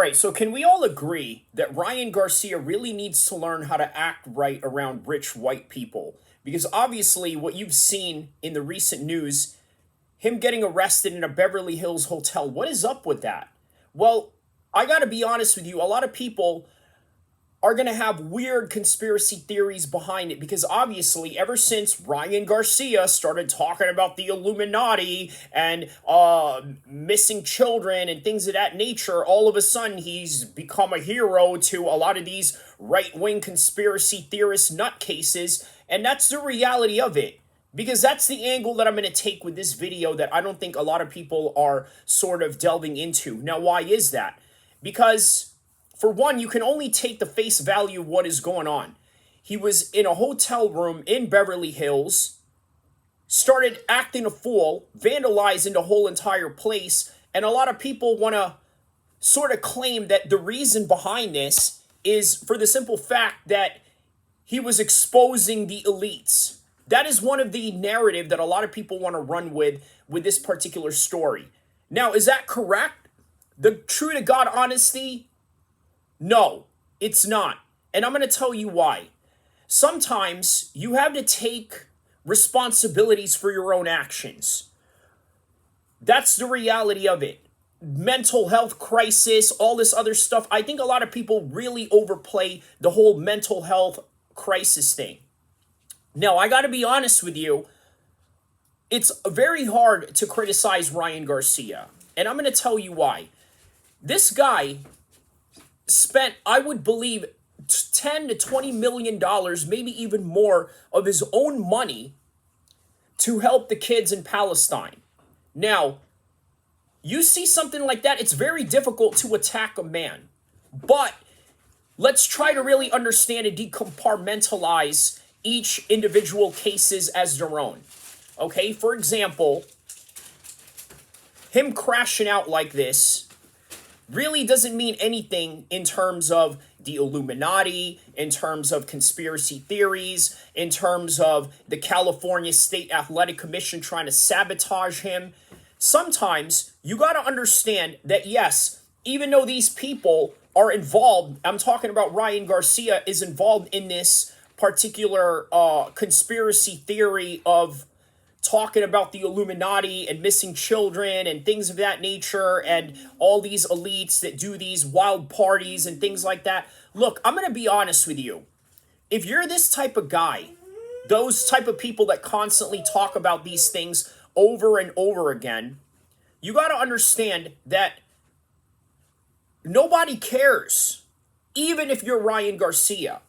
right, so can we all agree that Ryan Garcia really needs to learn how to act right around rich white people? Because obviously, what you've seen in the recent news, him getting arrested in a Beverly Hills hotel, what is up with that? Well, I gotta be honest with you, a lot of people are going to have weird conspiracy theories behind it because obviously ever since Ryan Garcia started talking about the Illuminati and missing children and things of that nature, all of a sudden he's become a hero to a lot of these right-wing conspiracy theorist nutcases, and that's the reality of it. Because that's the angle that I'm going to take with this video that I don't think a lot of people are sort of delving into. Now, why is that? Because for one, you can only take the face value of what is going on. He was in a hotel room in Beverly Hills, started acting a fool, vandalizing the whole entire place, and a lot of people want to sort of claim that the reason behind this is for the simple fact that he was exposing the elites. That is one of the narrative that a lot of people want to run with this particular story. Now, is that correct? The true to God honesty? No, it's not. And I'm going to tell you why. Sometimes you have to take responsibilities for your own actions. That's the reality of it. Mental health crisis, all this other stuff. I think a lot of people really overplay the whole mental health crisis thing. Now, I got to be honest with you. It's very hard to criticize Ryan Garcia. And I'm going to tell you why. This guy spent, I would believe, 10 to 20 million dollars, maybe even more, of his own money to help the kids in Palestine. Now, you see something like that, it's very difficult to attack a man. But let's try to really understand and decompartmentalize each individual cases as their own. Okay, for example, him crashing out like this really doesn't mean anything in terms of the Illuminati, in terms of conspiracy theories, in terms of the California State Athletic Commission trying to sabotage him. Sometimes you got to understand that, yes, even though these people are involved, I'm talking about Ryan Garcia is involved in this particular conspiracy theory of talking about the Illuminati and missing children and things of that nature and all these elites that do these wild parties and things like that. Look, I'm going to be honest with you. If you're this type of guy, those type of people that constantly talk about these things over and over again, you got to understand that nobody cares, even if you're Ryan Garcia.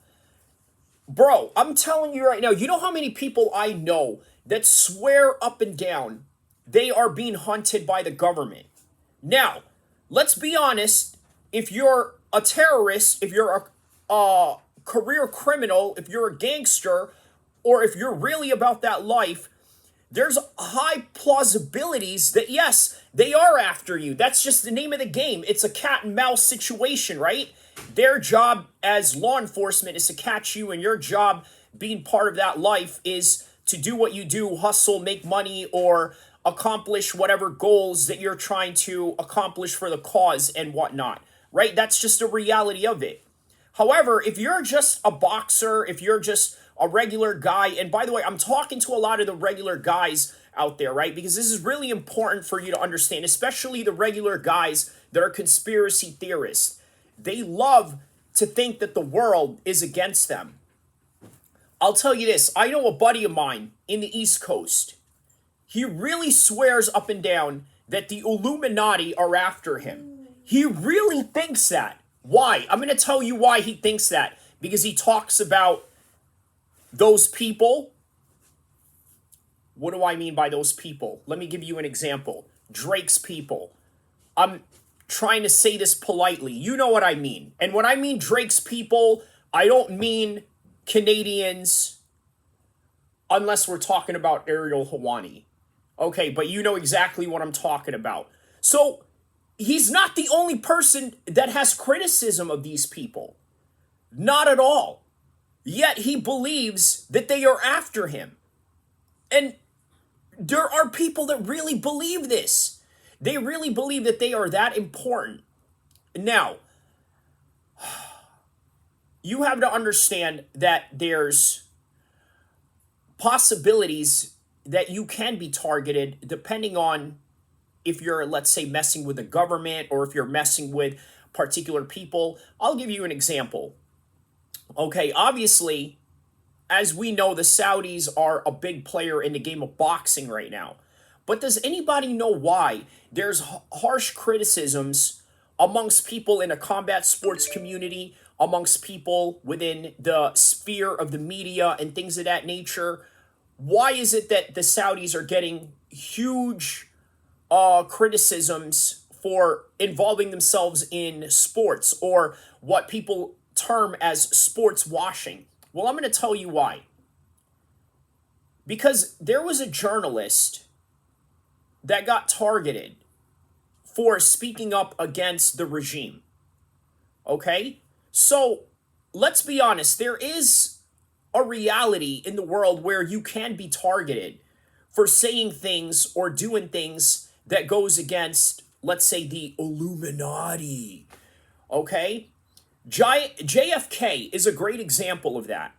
Bro, I'm telling you right now, you know how many people I know that swear up and down they are being hunted by the government. Now, let's be honest, if you're a terrorist, if you're a career criminal, if you're a gangster, or if you're really about that life, there's high plausibilities that, yes, they are after you. That's just the name of the game. It's a cat and mouse situation, right? Their job as law enforcement is to catch you, and your job being part of that life is to do what you do, hustle, make money, or accomplish whatever goals that you're trying to accomplish for the cause and whatnot, right? That's just the reality of it. However, if you're just a boxer, if you're just a regular guy, and by the way, I'm talking to a lot of the regular guys out there, right? Because this is really important for you to understand, especially the regular guys that are conspiracy theorists. They love to think that the world is against them. I'll tell you this, I know a buddy of mine in the East Coast. He really swears up and down that the Illuminati are after him. He really thinks that. Why? I'm going to tell you why he thinks that. Because he talks about those people. What do I mean by those people? Let me give you an example. Drake's people. I'm trying to say this politely. You know what I mean. And when I mean Drake's people, I don't mean Canadians, unless we're talking about Ariel Hawani. Okay, but you know exactly what I'm talking about. So, he's not the only person that has criticism of these people. Not at all. Yet he believes that they are after him. And there are people that really believe this. They really believe that they are that important. Now, you have to understand that there's possibilities that you can be targeted depending on if you're, let's say, messing with the government or if you're messing with particular people. I'll give you an example. Okay, obviously, as we know, the Saudis are a big player in the game of boxing right now. But does anybody know why there's harsh criticisms amongst people in the combat sports community, amongst people within the sphere of the media and things of that nature? Why is it that the Saudis are getting huge criticisms for involving themselves in sports, or what people term as sports washing? Well, I'm going to tell you why. Because there was a journalist that got targeted for speaking up against the regime. Okay? So let's be honest, there is a reality in the world where you can be targeted for saying things or doing things that goes against, let's say, the Illuminati. Okay? JFK is a great example of that.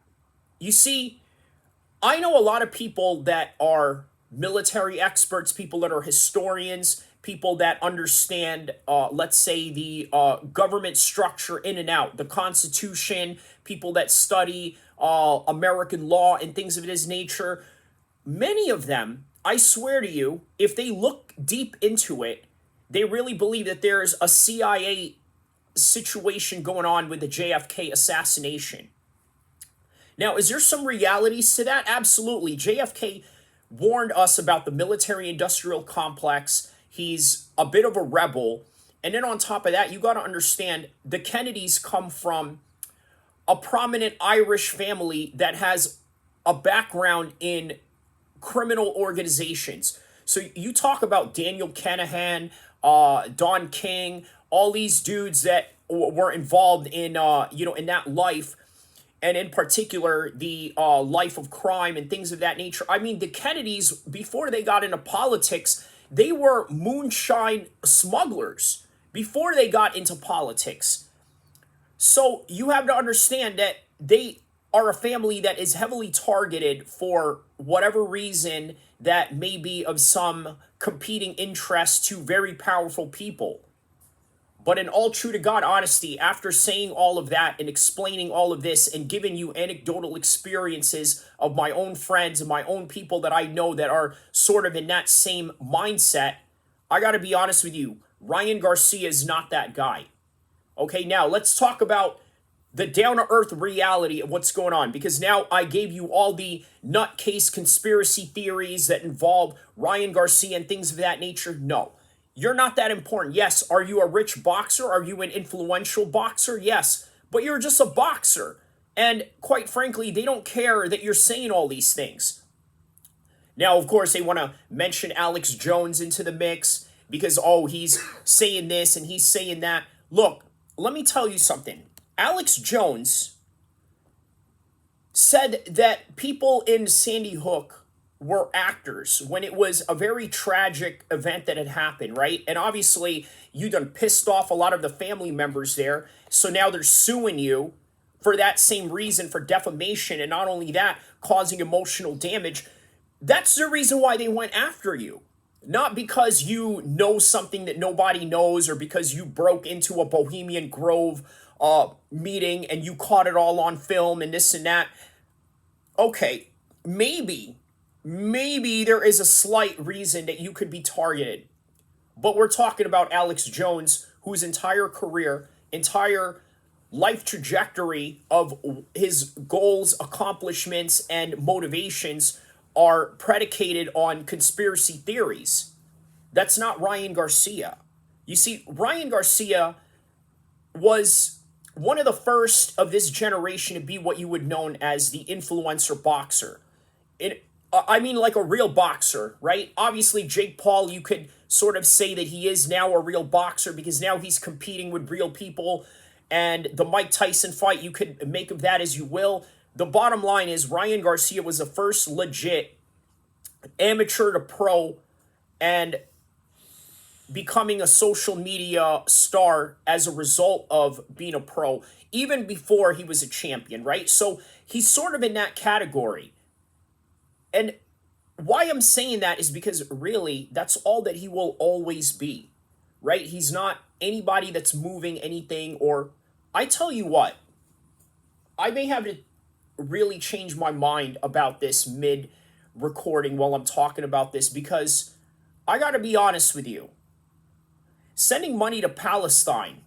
You see, I know a lot of people that are military experts, people that are historians, people that understand, let's say, the government structure in and out, the Constitution, people that study American law and things of this nature. Many of them, I swear to you, if they look deep into it, they really believe that there's a CIA situation going on with the JFK assassination. Now, is there some realities to that? Absolutely. JFK warned us about the military-industrial complex. He's a bit of a rebel. And then on top of that, you got to understand the Kennedys come from a prominent Irish family that has a background in criminal organizations. So you talk about Daniel Kinahan, Don King, all these dudes that were involved in, in that life, and in particular, the life of crime and things of that nature. I mean, the Kennedys, before they got into politics, they were moonshine smugglers before they got into politics. So you have to understand that they are a family that is heavily targeted for whatever reason that may be of some competing interest to very powerful people. But in all true to God honesty, after saying all of that and explaining all of this and giving you anecdotal experiences of my own friends and my own people that I know that are sort of in that same mindset, I got to be honest with you, Ryan Garcia is not that guy. Okay, now let's talk about the down-to-earth reality of what's going on, because now I gave you all the nutcase conspiracy theories that involve Ryan Garcia and things of that nature. No. You're not that important. Yes, are you a rich boxer? Are you an influential boxer? Yes, but you're just a boxer. And quite frankly, they don't care that you're saying all these things. Now, of course, they want to mention Alex Jones into the mix because, oh, he's saying this and he's saying that. Look, let me tell you something. Alex Jones said that people in Sandy Hook were actors when it was a very tragic event that had happened, right? And obviously, you done pissed off a lot of the family members there. So now they're suing you for that same reason, for defamation, and not only that, causing emotional damage. That's the reason why they went after you. Not because you know something that nobody knows, or because you broke into a Bohemian Grove meeting and you caught it all on film and this and that. Okay, maybe there is a slight reason that you could be targeted. But we're talking about Alex Jones, whose entire career, entire life trajectory of his goals, accomplishments, and motivations are predicated on conspiracy theories. That's not Ryan Garcia. You see, Ryan Garcia was one of the first of this generation to be what you would know as the influencer boxer. I mean, like a real boxer, right? Obviously, Jake Paul, you could sort of say that he is now a real boxer because now he's competing with real people. And the Mike Tyson fight, you could make of that as you will. The bottom line is Ryan Garcia was the first legit amateur to pro, and becoming a social media star as a result of being a pro, even before he was a champion, right? So he's sort of in that category. And why I'm saying that is because really that's all that he will always be, right? He's not anybody that's moving anything. Or I tell you what, I may have to really change my mind about this mid recording while I'm talking about this, because I got to be honest with you. Sending money to Palestine,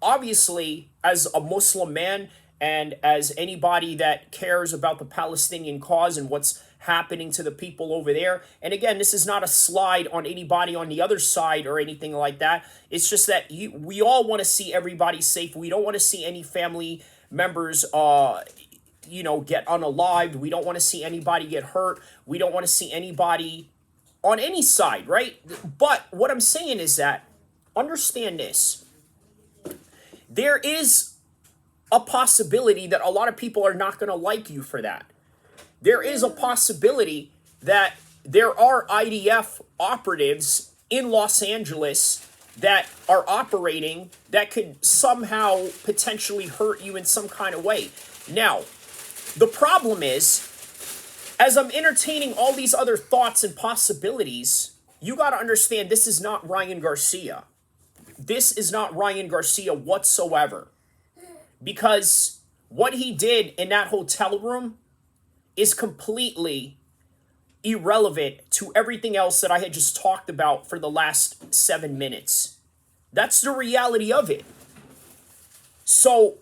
obviously, as a Muslim man and as anybody that cares about the Palestinian cause and what's happening to the people over there. And again, this is not a slide on anybody on the other side or anything like that. It's just that we all want to see everybody safe. We don't want to see any family members get unalived. We don't want to see anybody get hurt. We don't want to see anybody on any side, right? But what I'm saying is that, understand this. There is a possibility that a lot of people are not going to like you for that. There is a possibility that there are IDF operatives in Los Angeles that are operating that could somehow potentially hurt you in some kind of way. Now, the problem is, as I'm entertaining all these other thoughts and possibilities, you got to understand this is not Ryan Garcia. This is not Ryan Garcia whatsoever. Because what he did in that hotel room is completely irrelevant to everything else that I had just talked about for the last 7 minutes. That's the reality of it. So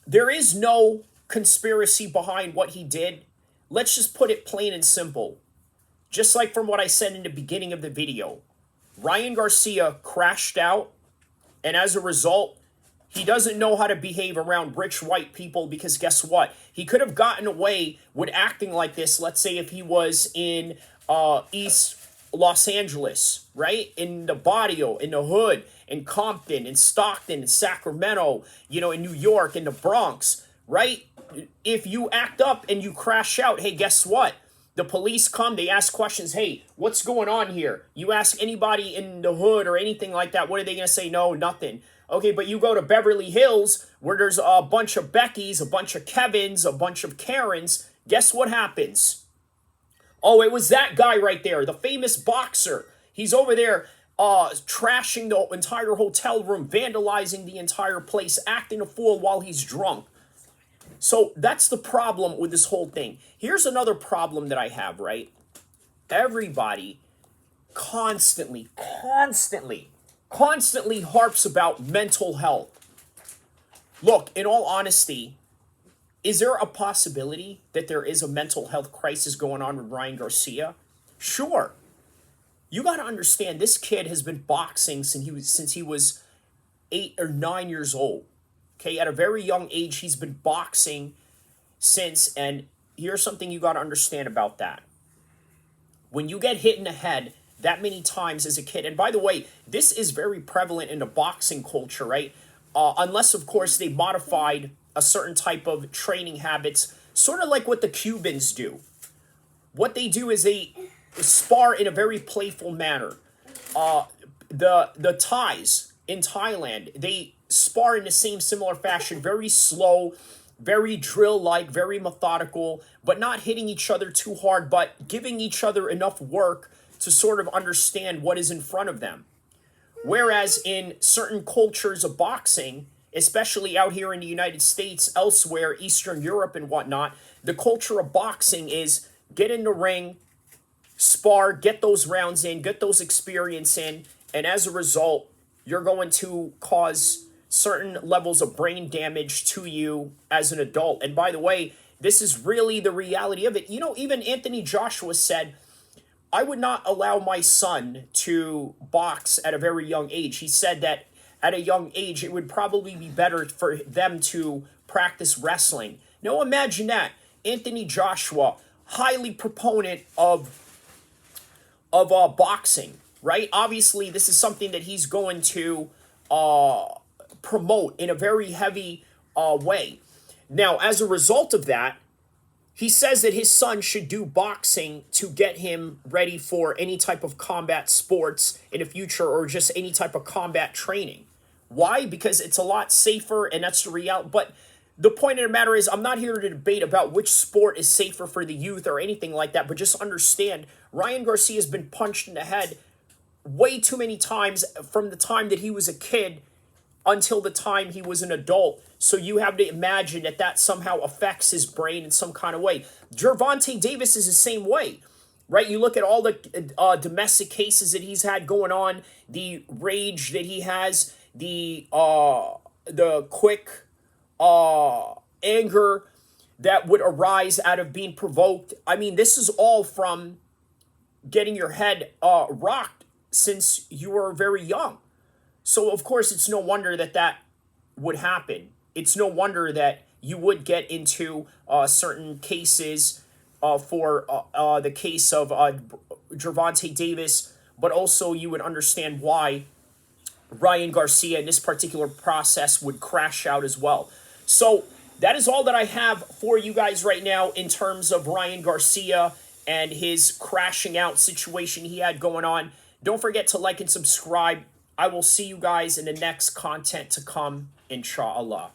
there is no conspiracy behind what he did. Let's just put it plain and simple. Just like from what I said in the beginning of the video, Ryan Garcia crashed out, and as a result, he doesn't know how to behave around rich white people, because guess what? He could have gotten away with acting like this, let's say if he was in East Los Angeles, right? In the barrio, in the hood, in Compton, in Stockton, in Sacramento, in New York, in the Bronx, right? If you act up and you crash out, hey, guess what? The police come, they ask questions. Hey, what's going on here? You ask anybody in the hood or anything like that, what are they going to say? No, nothing. Okay, but you go to Beverly Hills where there's a bunch of Beckys, a bunch of Kevins, a bunch of Karens. Guess what happens? Oh, it was that guy right there, the famous boxer. He's over there trashing the entire hotel room, vandalizing the entire place, acting a fool while he's drunk. So that's the problem with this whole thing. Here's another problem that I have, right? Everybody constantly harps about mental health. Look, in all honesty, is there a possibility that there is a mental health crisis going on with Ryan Garcia? Sure. You got to understand, this kid has been boxing since he was 8 or 9 years old. Okay, at a very young age, he's been boxing since, and here's something you got to understand about that. When you get hit in the head that many times as a kid, and by the way, this is very prevalent in the boxing culture, right? Unless, of course, they modified a certain type of training habits, sort of like what the Cubans do. What they do is they spar in a very playful manner. The Thais in Thailand, they spar in the same similar fashion, very slow, very drill-like, very methodical, but not hitting each other too hard, but giving each other enough work to sort of understand what is in front of them. Whereas in certain cultures of boxing, especially out here in the United States, elsewhere, Eastern Europe and whatnot, the culture of boxing is get in the ring, spar, get those rounds in, get those experience in, and as a result, you're going to cause certain levels of brain damage to you as an adult. And by the way, this is really the reality of it. Even Anthony Joshua said, I would not allow my son to box at a very young age. He said that at a young age, it would probably be better for them to practice wrestling. Now imagine that. Anthony Joshua, highly proponent of boxing, right? Obviously, this is something that he's going to promote in a very heavy way. Now, as a result of that, He says that his son should do boxing to get him ready for any type of combat sports in the future or just any type of combat training. Why? Because it's a lot safer and that's the reality. But the point of the matter is, I'm not here to debate about which sport is safer for the youth or anything like that, but just understand Ryan Garcia has been punched in the head way too many times from the time that he was a kid until the time he was an adult. So you have to imagine that that somehow affects his brain in some kind of way. Gervonta Davis is the same way, right? You look at all the domestic cases that he's had going on, the rage that he has, the quick anger that would arise out of being provoked. I mean, this is all from getting your head rocked since you were very young. So, of course, it's no wonder that that would happen. It's no wonder that you would get into certain cases for the case of Gervonta Davis, but also you would understand why Ryan Garcia in this particular process would crash out as well. So that is all that I have for you guys right now in terms of Ryan Garcia and his crashing out situation he had going on. Don't forget to like and subscribe. I will see you guys in the next content to come, inshallah.